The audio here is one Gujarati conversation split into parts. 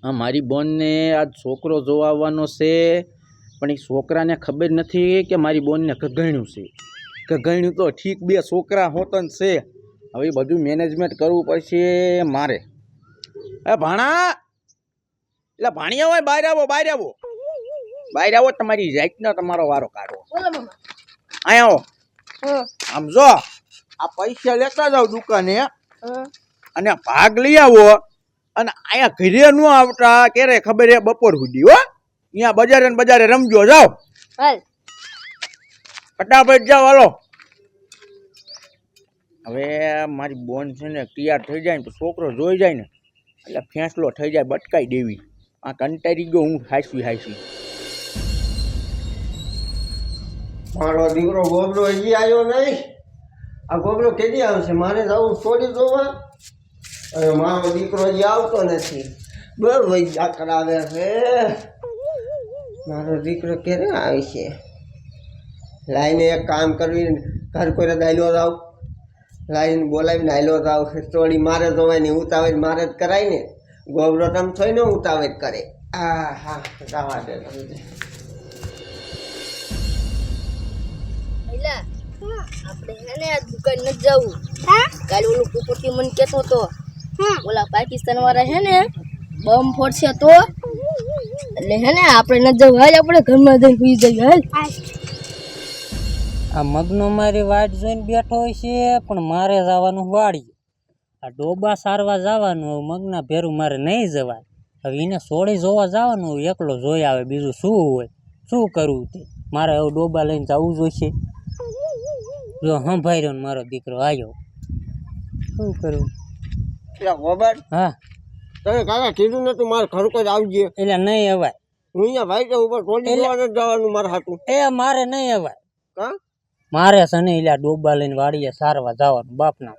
હા, મારી બોનને આજ છોકરો જોવા આવવાનો છે, પણ એ છોકરાને ખબર નથી કે મારી બોનને કઘાણ્યું છે. કઘાણ્યું તો ઠીક, બે છોકરા હોતન છે. હવે બધું મેનેજમેન્ટ કરવું પડશે મારે. એ ભાણા, એટલે ભાણિયા હોય, બહાર આવો, બહાર આવો, બહાર આવો. તમારી જાતનો તમારો વારો કાઢો. અહીંયા આવો. આમ જો, આ પૈસા લેતા જાવ દુકાને અને ભાગ લઈ આવો. અને અહીંયા ઘરે ન આવતા, ક્યારે ખબર હે બપોર સુધી. હો, અહીંયા બજારે ને બજારે રમજો. જાઓ, ફટાફટ જાઓ, હાલો. હવે મારી બોન છે ને તૈયાર થઈ જાય ને તો છોકરો જોઈ જાય ને એટલે ફેંસલો થઈ જાય, બટકાઈ દેવી. આ કંટાળી ગયો હું હાસી. મારો દીકરો ગોબરો હજી આવ્યો નહીં. આ ગોબરો કેદી આવશે? મારે જવું છોડી જોવા. અને મારો દીકરો હજી આવતો નથી. બહુ વૈજા કરાવે છે. મારો દીકરો ક્યારે આવશે? લાઈને એક કામ કરવી, ઘર કોઈ દાયલો જાવ, લાઈને બોલાવીને હાલો જાવ. થોડી મારે જોવાની ઉતાવળ મારે જ કરાય ને. ગોબરો તમ થોઈ ને ઉતાવળ કરે. હા જવા દે. આપણે હે ને આ દુકાન ન જવું. કાલે ઓલું કુકુટી મને કહેતો તો ઓલા પાકિસ્તાન વાળા હે ને બોમ્બ ફોડશે તો એટલે હે ને આપણે ન જવું. હાલ આપણે ઘરમાં જઈને સુઈ જઈએ. હાલ આ મગનો મારી વાટ જોઈને બેઠો હોય છે, પણ મારે જવાનું વાડી. આ ડોબા સારવા જવાનું, મગના ભેરું મારે નહીં જવાય. હવે એને સોળી જોવા જવાનું, એકલો જોઈ આવે, બીજું શું હોય? શું કરવું તે? મારે હવે ડોબા લઈને જવું જોઈશે. જો સંભાળ્યો ને મારો દીકરો આવ્યો, શું કરવું? ગોબર, હા, તમે કાકા કીધું નતું મારે ઘર કોઈ આવજે? એટલે નહીં અવાય. હું અહીંયા ભાઈ ઉપર ટોલી જવાનું મારે હાટું. એ મારે નહીં અવાય. કા મારે છે ને એટલે ડોબા લઈને વાડીએ સારવા જવાનું. બાપના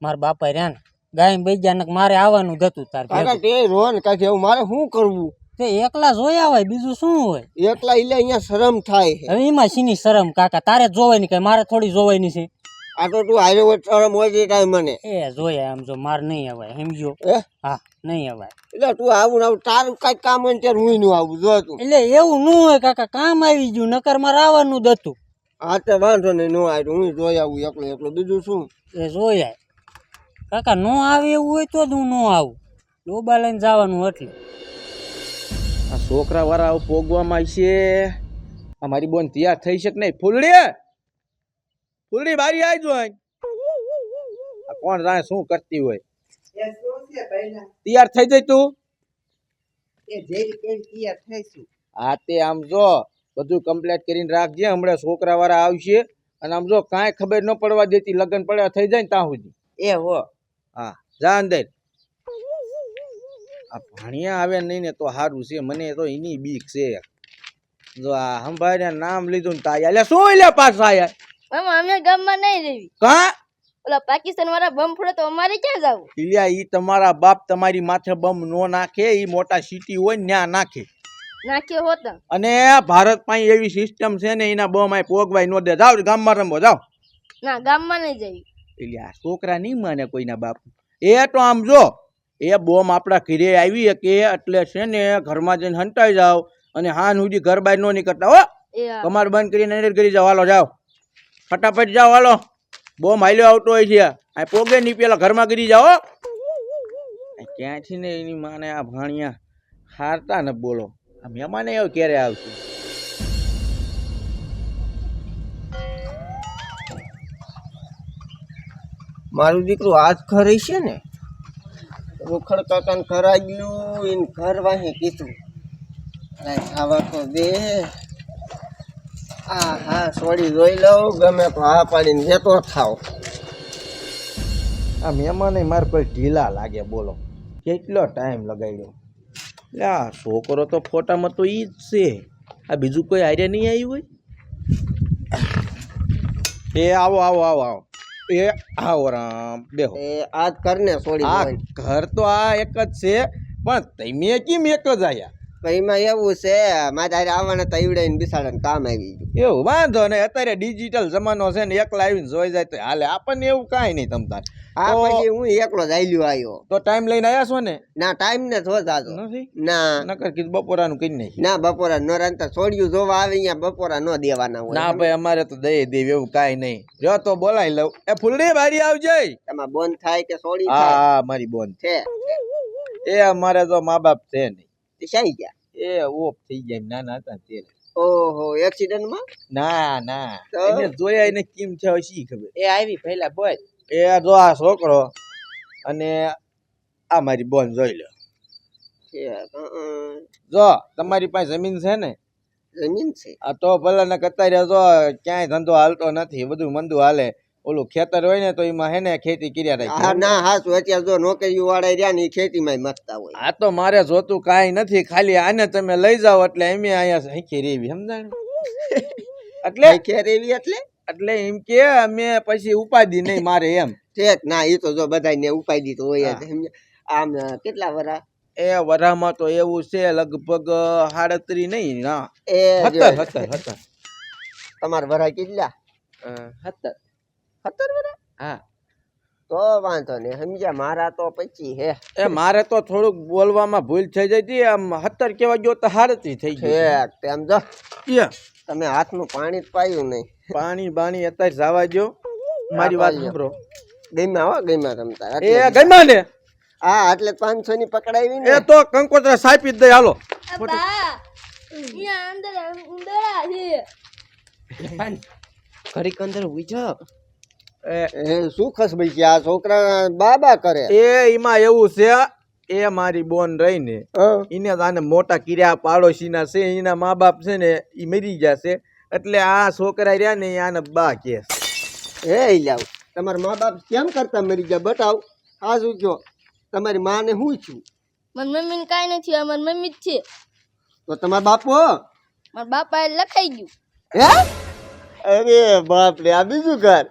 મારા બાપા રહ્યા ને ગાય બેજા ને મારે આવવાનું જ હતું. તાર કાકા તે રોન કાઢે એવું મારે શું કરવું? તે એકલા જોઈ આવાય, બીજું શું હોય? એકલા એટલે અહીંયા શરમ થાય. હવે એમાં શીની શરમ કાકા? તારે જ જોવાય ની કઈ, મારે થોડી જોવાની છે. આ તો તું હારે શરમ હોય છે કાંઈ મને. એ જોયા આમ જો, મારે નહીં અવાય, સમજો? હા, નહીં અવાય. એટલે તું આવું આવું તારું કઈ કામ હોય ત્યારે હું નું આવું જો તું. એટલે એવું ન હોય કાકા, કામ આવી ગયું, નકર મારે આવવાનું જ હતું. હા તો વાંધો નહીં, નો આવ્યું હું જોઈ આવું એકલો બીજું શું? એ જોયા કાકા, ન આવે એવું હોય તો જ હું ન આવું. ડોબા લઈને જવાનું એટલે. આ છોકરા વાળા પોગવામાં છે. આ મારી બોન તૈયાર થઈ શકે નહીં. ફૂલડી બારી આવજો. આ કોણ જાણે શું કરતી હોય. તૈયાર થઈ જાય તું? હા, તે આમ જો બધું કમ્પ્લીટ કરીને રાખજે. હમણાં છોકરા વાળા આવશે અને આમ જો કાંઈ ખબર ન પડવા દેતી. લગ્ન પડ્યા થઈ જાય ને ત્યાં સુધી. એ હો. હા, જા અંદર. આ ભાણિયા આવે નહીં ને તો સારું છે. મને તો એની બીક છે. જો આ સંભાળ્યા નામ લીધું ને તાયા લે શું લે પાછા આયા. મામા અમે ગામમાં નહીં રહેવી. કા ઓલા પાકિસ્તાન વાળા બોમ્બ ફોડે તો અમારે ક્યાં જવું? ઇલિયા ઈ તમારા બાપ તમારી માથે બમ નો નાખે. ઈ મોટા સિટી હોય ને ત્યાં નાખે. નાખ્યો હોત અને ભારત પાસે એવી સિસ્ટમ છે ને એના બમ આ પોગવાય ન દે. જાવ ગામમાં રમો જાવ. ના, ગામમાં નહીં જવી. ઇલિયા છોકરા નહીં માને કોઈના બાપ. એ તો આમ જો એ બોમ આપણા ઘરે આવી કે એટલે છે ને ઘરમાં જઈને હંટાઈ જાવ અને હાન સુધી ઘર બહાર ન નીકળતા. હો, કમાર બંધ કરીને અંદર કરી જાવ. હાલો જાઓ, ફટાફટ જાઓ. હાલો, બોમ હાલ્યો આવતો હોય છે. આ પોગે નહીં પેલા ઘરમાં કરી જાઓ. ક્યાંથી ને એની માને આ ભાણિયા હારતા ને બોલો. આ મહેમાને એવું ક્યારે આવશે? મારું દીકરું આજ ઘર છે ને રોખડ કાકાને ઘર આવ્યું એને ઘર વાહી કીધું ખાવા તો દે. હા સોડી જોઈ લઉં, ગમે તો હા પાડીને જતો થાવ. આ મહેમાને મારે કોઈ ઢીલા લાગે બોલો. કેટલો ટાઈમ લગાડ્યો. એટલે આ છોકરો તો ફોટામાં તો ઈ જ છે. આ બીજું કોઈ આઈડિયા નહીં આવ્યું હોય? એ આવો આવો આવો આવો. એ આવો રામ બેહો. એ આજ ઘર ને સોડી આ ઘર તો આ એક જ છે, પણ તમે કેમ એક જ આયા? પણ એમાં એવું છે મારે હારે આવવાના તો ઈવડાઈને બિસાડાને કામ આવી ગયું. એવું વાંધો નહીં, અત્યારે ડિજિટલ જમાનો છે ને, એકલા આવીને જોઈ જાય તો હાલે, આપણને એવું કાંઈ નહીં તમ તાર. હા પછી હું એકલો જ આલ્યો આવ્યો. તો ટાઈમ લઈને આવ્યા છો ને? ના ટાઈમ ને થો જાતો નથી ના નકર કીધું બપોરાનું કરી નાખી. ના બપોરા ન રાંધતા છોડ્યું જોવા આવે અહીંયા બપોરા ન દેવાના હોય. ના ભાઈ અમારે તો દઈ દેવી એવું કાંઈ નહીં. જો તો બોલાવી લઉં. એ ફૂલડી બારી આવજે. એમાં બોન થાય કે છોડી હા થાય હા મારી બોન છે એ અમારે તો મા બાપ છે નહીં. તે શાઈ ગયા. એ ઓફ થઈ જાય નાના હતા ને ત્યારે. ઓહો એક્સિડન્ટમાં ના ના તો? એને જોયા એને કેમ છે હવે શી ખબર. એ આવી પહેલા બોલ. એ જો આ છોકરો અને આ મારી બોન જોઈ લો. જો તમારી પાસે જમીન છે ને? જમીન છે. આ તો ભલે ને કતાર્યા જો ક્યાંય ધંધો હાલતો નથી, બધું મંદુ હાલે. ઓલું ખેતર હોય ને તો એમાં હે ને ખેતી કર્યા હા રાખી. ના હાચું અત્યારે જો નોકરીઓ વાળા રહ્યા ને એ ખેતીમાં મતતા હોય. આ તો મારે જોતું કાંઈ નથી, ખાલી આને તમે લઈ જાઓ એટલે એમ અહીંયા શીખી રેવી સમજાય. એટલે ખેર એવી એટલે એટલે એમ કે અમે પછી ઉપાધિ નહીં મારે એમ. ઠેક ના એ તો જો બધાને ઉપાય દીધું હોય જ. સમજ્યા? આમ કેટલા વરા એ વરામાં તો એવું છે લગભગ 37 નહીં ના એ 17 તમારા વરા કેટલા 17 વરા? હા તો વાંધો નહીં સમજ્યા. મારા તો 25 હે. એ મારે તો થોડુંક બોલવામાં ભૂલ થઈ જઈ હતી, આમ 17 કહેવા ગયો તો 37 થઈ ગઈ. ઠેક તેમ જો એ તમે હાથનું પાણી જ પાયું નહીં. પાણી બાણી અત્યારે જવા જો, મારી વાત સાંભળો. ગમ્યા હો ગમ્યા તમ તાર. એ ગમ્યા ને? હા એટલે 500 ની પકડાવી ને. એ તો કંકોત્રા સાપી જ દઈ હાલો. બા અહીંયા અંદર ઉંદરા છે. ઘડીક અંદર ઉઈજો. એ એ શું ખસબઈ છે આ છોકરા બાબા કરે. એમાં એવું છે, એ મારી બોન રહી ને એને આને મોટા કર્યા, પાડોશીના છે એના મા બાપ છે ને એ મરી ગયા છે, એટલે આ છોકરા રહ્યા ને આને બા કે હે લાવ તમારા મા બાપ કેમ કરતા મરી ગયા બતાવ. આ શું જો તમારી માં ને હું છું મારી મમ્મીને કાંઈ નથી, અમારી મમ્મી જ છે. તો તમારા બાપો મારા બાપા એ લખાઈ ગયું. હે અરે બાપ રે આ બીજું ઘર.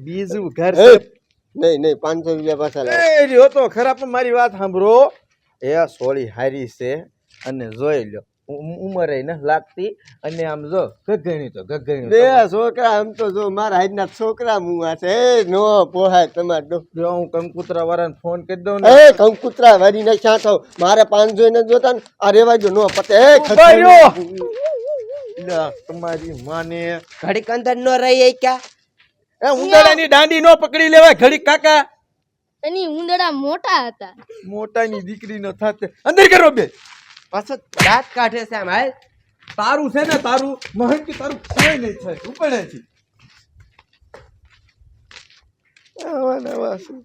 બીજું ઘર હે, છે. નહીં નહીં 500 રૂપિયા પાછા લાવ. એ રહ્યો તો ખરા, પણ મારી વાત સાંભળો. એ સોળી હારી છે અને જોઈ લો ઉંમરે ન લાગતી, અને આમ જો ગગણી તો ગગણી. બે છોકરા આમ તો જો મારા હાઈના છોકરા મુવા છે. એ નો પોહાય તમાર ડો. જો હું કંકુતરા વાળાને ફોન કરી દઉં ને. એ કંકુતરા વારી ને ક્યાં થાવ મારે 500 ને જોતા ને આ રેવા જો નો પતે. એ ઉભા રહ્યો. લા, તમારી માને ઘડીક અંદર નો રહી ક્યાં. એ ઉંદરડાની દાંડી નો પકડી લેવાય ઘડી કાકા. એની ઉંદરા મોટા હતા. મોટાની દીકરી નો થાતે અંદર કરો બે. પાછો દાંત કાઢે છે આમ. હાલ તારું છે ને તારું મહંતી તારું કોઈ નહીં થાય ઉપડે છે. આવા નવા શું